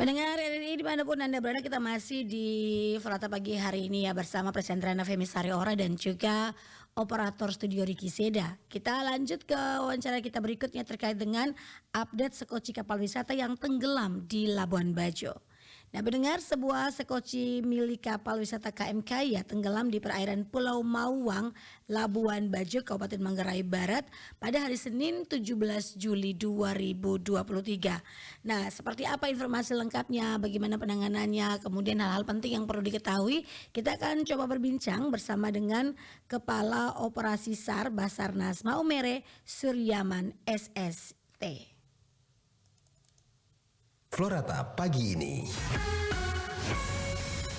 Pendengar RRI dimanapun Anda berada, kita masih di Frata Pagi hari ini ya bersama Presenter Femi Sariora dan juga operator studio Ricky Seda. Kita lanjut ke wawancara kita berikutnya terkait dengan update sekoci kapal wisata yang tenggelam di Labuan Bajo. Nah, mendengar sebuah sekoci milik kapal wisata KM Kaya tenggelam di perairan Pulau Mawang, Labuan Bajo, Kabupaten Manggarai Barat pada hari Senin 17 Juli 2023. Nah, seperti apa informasi lengkapnya, bagaimana penanganannya, kemudian hal-hal penting yang perlu diketahui, kita akan coba berbincang bersama dengan Kepala Operasi SAR Basarnas Maumere Suryaman SST. Florata pagi ini.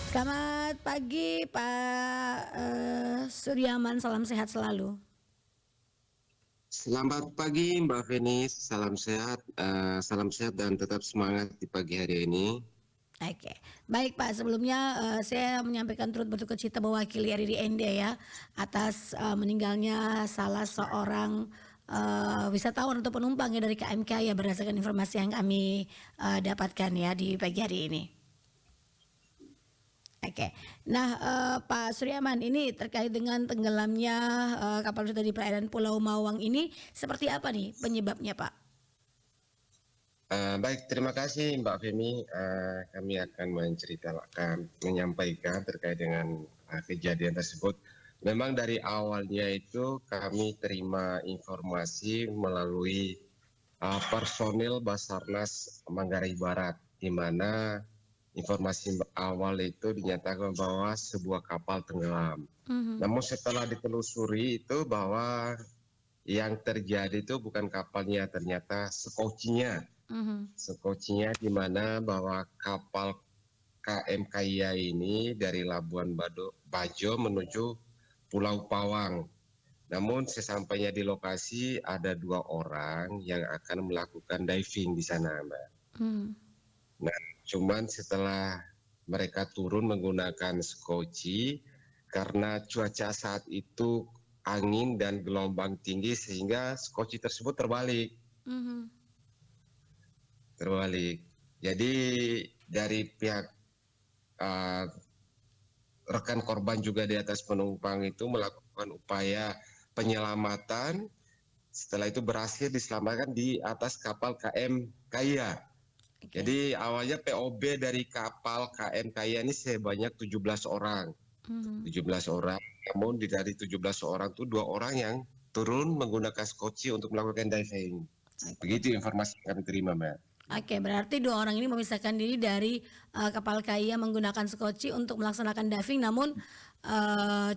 Selamat pagi Pak Suryaman, salam sehat selalu. Selamat pagi Mbak Feni, salam sehat dan tetap semangat di pagi hari ini. Oke, baik Pak. Sebelumnya saya menyampaikan turut berduka cita mewakili RRI ND ya atas meninggalnya salah seorang wisatawan atau penumpang ya dari KMK ya, berdasarkan informasi yang kami dapatkan ya di pagi hari ini. Oke, nah Pak Suryaman, ini terkait dengan tenggelamnya kapal wisata di perairan Pulau Mawang ini, seperti apa nih penyebabnya Pak? Baik, terima kasih Mbak Femi. Kami akan menyampaikan terkait dengan kejadian tersebut. Memang dari awalnya itu kami terima informasi melalui personil Basarnas Manggarai Barat, di mana informasi awal itu dinyatakan bahwa sebuah kapal tenggelam. Namun setelah ditelusuri itu bahwa yang terjadi itu bukan kapalnya, ternyata sekocinya. Sekocinya di mana bahwa kapal KM Kaya ini dari Labuan Bajo menuju Pulau Pawang. Namun sesampainya di lokasi ada 2 orang yang akan melakukan diving di sana, Mbak. Nah, cuman setelah mereka turun menggunakan skoci, karena cuaca saat itu angin dan gelombang tinggi sehingga skoci tersebut terbalik. Jadi dari pihak rekan korban juga di atas penumpang itu melakukan upaya penyelamatan. Setelah itu berhasil diselamatkan di atas kapal KM Kaya. Jadi awalnya POB dari kapal KM Kaya ini sebanyak 17 orang. 17 orang, namun dari 17 orang itu 2 orang yang turun menggunakan skoci untuk melakukan diving. Begitu informasi yang kami terima, Mbak. Oke, berarti 2 orang ini memisahkan diri dari kapal Kaya menggunakan skoci untuk melaksanakan diving, namun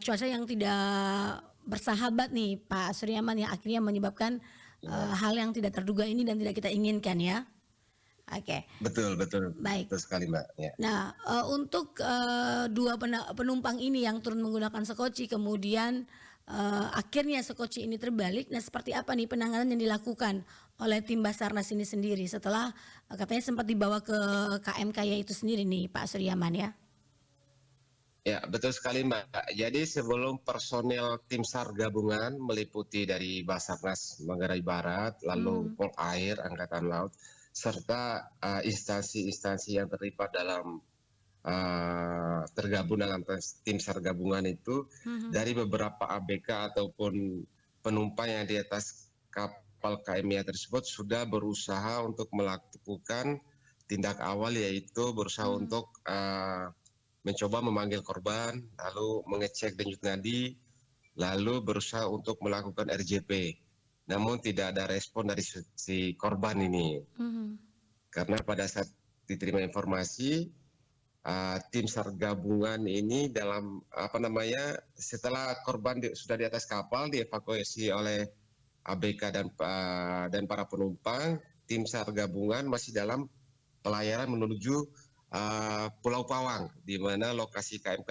cuaca yang tidak bersahabat nih Pak Suryaman yang akhirnya menyebabkan hal yang tidak terduga ini dan tidak kita inginkan ya. Oke. Betul. Baik. Betul sekali, Mbak. Ya. Nah, untuk 2 penumpang ini yang turun menggunakan sekoci, kemudian akhirnya sekoci ini terbalik. Nah, seperti apa nih penanganan yang dilakukan oleh tim Basarnas ini sendiri setelah katanya sempat dibawa ke KM Kaya itu sendiri nih Pak Suryaman ya? Ya, betul sekali, Mbak. Jadi sebelum personil tim SAR gabungan meliputi dari Basarnas Manggarai Barat, lalu Polair, Angkatan Laut, serta instansi-instansi yang terlibat dalam tergabung dalam tim SAR gabungan itu, dari beberapa ABK ataupun penumpang yang di atas kapal KM tersebut sudah berusaha untuk melakukan tindak awal, yaitu berusaha untuk mencoba memanggil korban, lalu mengecek denyut nadi, lalu berusaha untuk melakukan RJP. Namun tidak ada respon dari si korban ini. Karena pada saat diterima informasi, tim SAR gabungan ini setelah korban sudah di atas kapal, dievakuasi oleh ABK dan para penumpang, tim SAR gabungan masih dalam pelayaran menuju Pulau Pawang, di mana lokasi KM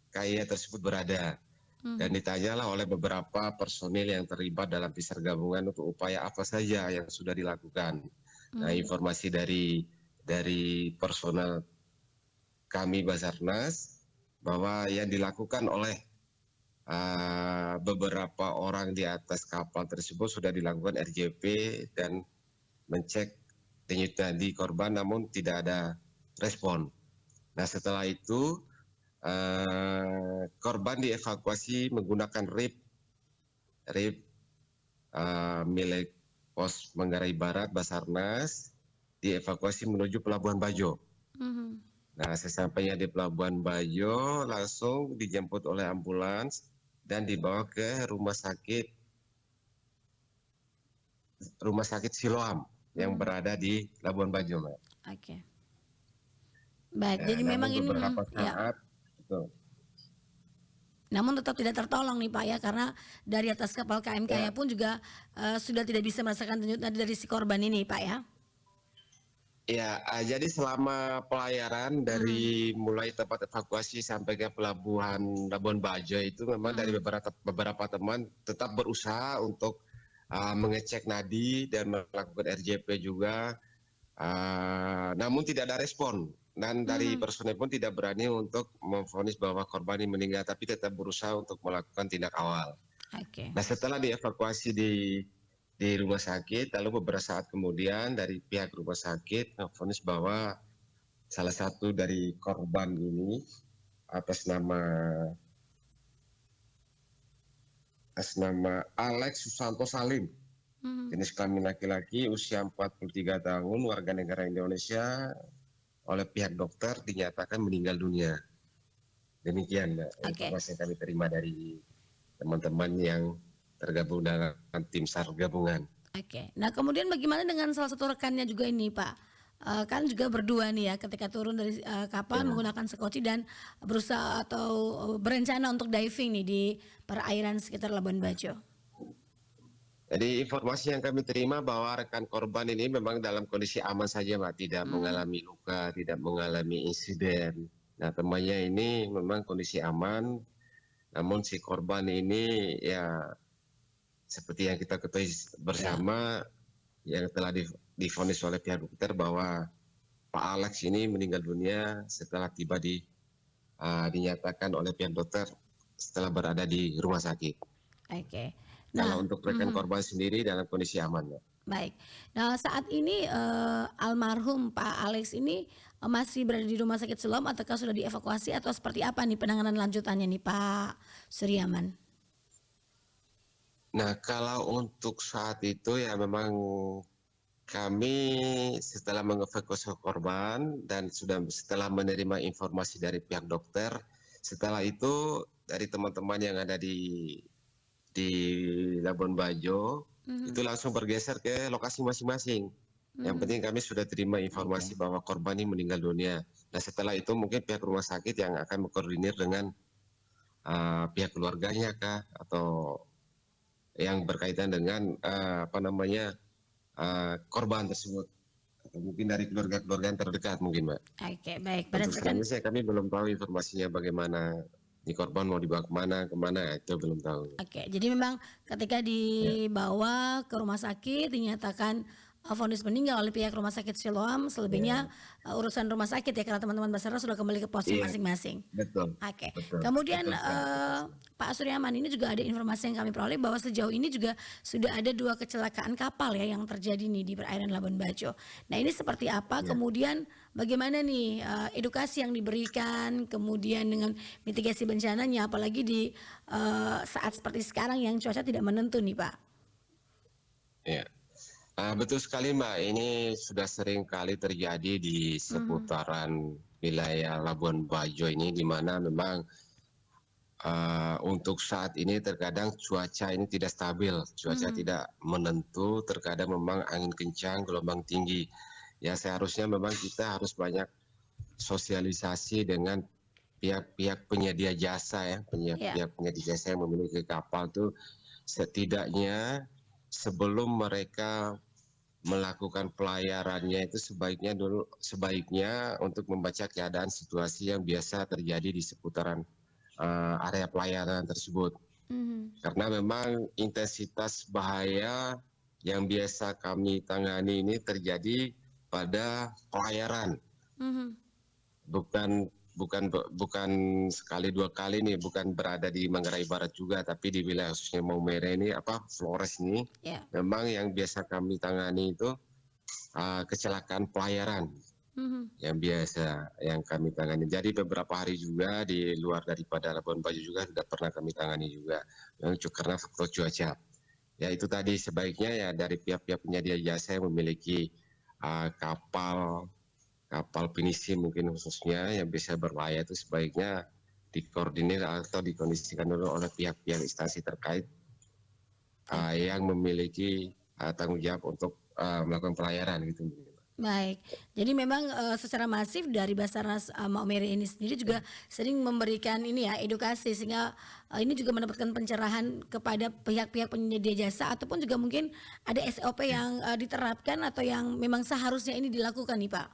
Kaya tersebut berada. Dan ditanyalah oleh beberapa personil yang terlibat dalam tim SAR gabungan untuk upaya apa saja yang sudah dilakukan. Nah, informasi dari personel kami Basarnas bahwa yang dilakukan oleh beberapa orang di atas kapal tersebut sudah dilakukan RJP dan mencek denyut nadi korban, namun tidak ada respon. Nah setelah itu korban dievakuasi menggunakan RIP milik Pos Manggarai Barat Basarnas, dievakuasi menuju Pelabuhan Bajo. Nah sesampainya di Pelabuhan Bajo langsung dijemput oleh ambulans dan dibawa ke rumah sakit Siloam yang berada di Labuan Bajo, Mbak. Oke. Baik, Ya, jadi memang ini beberapa ya. saat betul. Namun tetap tidak tertolong nih Pak ya, karena dari atas kapal KMK-nya pun juga sudah tidak bisa merasakan denyut nadi dari si korban ini Pak ya. Ya, jadi selama pelayaran dari mulai tempat evakuasi sampai ke Pelabuhan Labuan Bajo itu memang dari beberapa teman tetap berusaha untuk mengecek nadi dan melakukan RJP juga, namun tidak ada respon. Dan dari personel pun tidak berani untuk memvonis bahwa korban ini meninggal, tapi tetap berusaha untuk melakukan tindak awal. Oke. Nah setelah dievakuasi di rumah sakit, lalu beberapa saat kemudian dari pihak rumah sakit memvonis bahwa salah satu dari korban ini atas nama Alex Susanto Salim, jenis kelamin laki-laki, usia 43 tahun, warga negara Indonesia, oleh pihak dokter dinyatakan meninggal dunia. Demikian informasi yang kami terima dari teman-teman yang tergabung dalam tim SAR gabungan. Oke. Nah kemudian bagaimana dengan salah satu rekannya juga ini Pak? Kan juga berdua nih ya ketika turun dari kapal menggunakan sekoci dan berusaha atau berencana untuk diving nih di perairan sekitar Labuan Bajo. Jadi informasi yang kami terima bahwa rekan korban ini memang dalam kondisi aman saja, Mbak, tidak mengalami luka, tidak mengalami insiden. Nah temannya ini memang kondisi aman, namun si korban ini ya seperti yang kita ketahui bersama yang telah divonis oleh pihak dokter bahwa Pak Alex ini meninggal dunia setelah tiba dinyatakan oleh pihak dokter setelah berada di rumah sakit. Oke. Kalau untuk rekan korban sendiri dalam kondisi aman, ya. Baik. Nah saat ini almarhum Pak Alex ini masih berada di rumah sakit Siloam ataukah sudah dievakuasi atau seperti apa nih penanganan lanjutannya nih Pak Suryaman? Nah kalau untuk saat itu ya memang kami setelah mengevakuasi korban dan setelah menerima informasi dari pihak dokter, setelah itu dari teman-teman yang ada di Labuan Bajo itu langsung bergeser ke lokasi masing-masing. Yang penting kami sudah terima informasi bahwa korban ini meninggal dunia. Nah setelah itu mungkin pihak rumah sakit yang akan mengkoordinir dengan pihak keluarganya kah atau yang berkaitan dengan korban tersebut. Atau mungkin dari keluarga-keluarga yang terdekat mungkin, Mbak. Oke, baik. Untuk sekarang kami belum tahu informasinya bagaimana. Ini korban mau dibawa kemana itu belum tahu. Oke, jadi memang ketika dibawa ke rumah sakit dinyatakan vonis meninggal oleh pihak rumah sakit Siloam, selebihnya urusan rumah sakit ya karena teman-teman Basarnas sudah kembali ke posnya masing-masing. Betul. Oke. Betul. Kemudian Pak Suryaman, ini juga ada informasi yang kami peroleh bahwa sejauh ini juga sudah ada 2 kecelakaan kapal ya yang terjadi nih di perairan Labuan Bajo. Nah ini seperti apa? Kemudian bagaimana nih edukasi yang diberikan, kemudian dengan mitigasi bencananya, apalagi di saat seperti sekarang yang cuaca tidak menentu nih Pak. Ya. Betul sekali, Mbak. Ini sudah sering kali terjadi di seputaran wilayah Labuan Bajo ini, di mana memang untuk saat ini terkadang cuaca ini tidak stabil, cuaca tidak menentu, terkadang memang angin kencang, gelombang tinggi. Ya seharusnya memang kita harus banyak sosialisasi dengan pihak-pihak penyedia jasa ya, pihak penyedia jasa yang memiliki kapal itu setidaknya sebelum mereka melakukan pelayarannya itu sebaiknya untuk membaca keadaan situasi yang biasa terjadi di seputaran area pelayaran tersebut. Karena memang intensitas bahaya yang biasa kami tangani ini terjadi pada pelayaran. Bukan sekali 2 kali nih, bukan berada di Manggarai Barat juga, tapi di wilayah khususnya Maumere ini Flores ini memang yang biasa kami tangani itu kecelakaan pelayaran. Mhm. yang biasa yang kami tangani. Jadi beberapa hari juga di luar daripada Labuan Bajo juga sudah pernah kami tangani juga, karena faktor cuaca. Ya itu tadi sebaiknya ya dari pihak-pihak penyedia jasa yang memiliki kapal pinisi mungkin khususnya yang bisa berlayar itu sebaiknya dikoordinir atau dikondisikan dulu oleh pihak-pihak instansi terkait yang memiliki tanggung jawab untuk melakukan pelayaran gitu. Baik, jadi memang secara masif dari Basarnas Maumere ini sendiri juga sering memberikan ini ya edukasi sehingga ini juga mendapatkan pencerahan kepada pihak-pihak penyedia jasa ataupun juga mungkin ada SOP yang diterapkan atau yang memang seharusnya ini dilakukan nih Pak.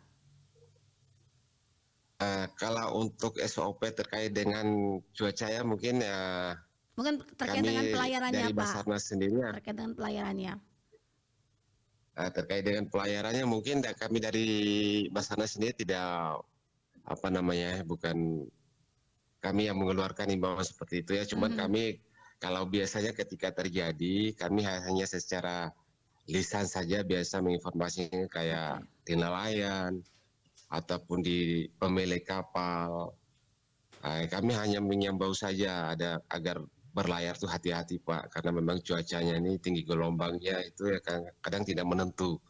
Kalau untuk SOP terkait dengan cuaca ya mungkin ya Mungkin terkait dengan kami pelayarannya dari Pak, Basarnas sendiri ya, terkait dengan pelayarannya. terkait dengan pelayarannya mungkin kami dari Basarnas sendiri tidak bukan kami yang mengeluarkan imbauan seperti itu ya, cuman Mhm. kami kalau biasanya ketika terjadi kami hanya secara lisan saja biasa menginformasikan kayak Oke. di nelayan ataupun di pemilik kapal. Kami hanya mengimbau saja agar berlayar tuh hati-hati Pak, karena memang cuacanya ini tinggi gelombangnya itu ya kadang tidak menentu.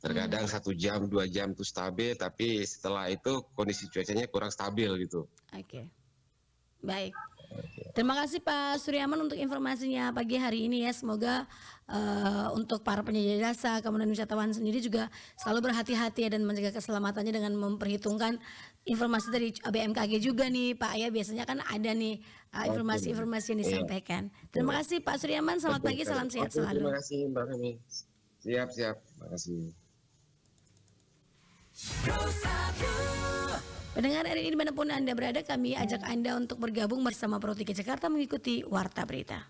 Terkadang Hmm, 1 jam, 2 jam itu stabil, tapi setelah itu kondisi cuacanya kurang stabil gitu. oke. Baik. Terima kasih Pak Suryaman untuk informasinya pagi hari ini ya. Semoga untuk para penyedia jasa, kemudian wisatawan sendiri juga selalu berhati-hati ya dan menjaga keselamatannya dengan memperhitungkan informasi dari BMKG juga nih Pak ya. Biasanya kan ada nih Oke, informasi-informasi yang iya, disampaikan. iya. Terima kasih Pak Suryaman. Selamat Betul pagi, sekali. salam sehat Oke, terima selalu. kasih Mbak Femi. Siap, siap. Terima kasih. Pendengar RRI dimanapun Anda berada, kami ajak Anda untuk bergabung bersama Pro 3 Jakarta mengikuti Warta Berita.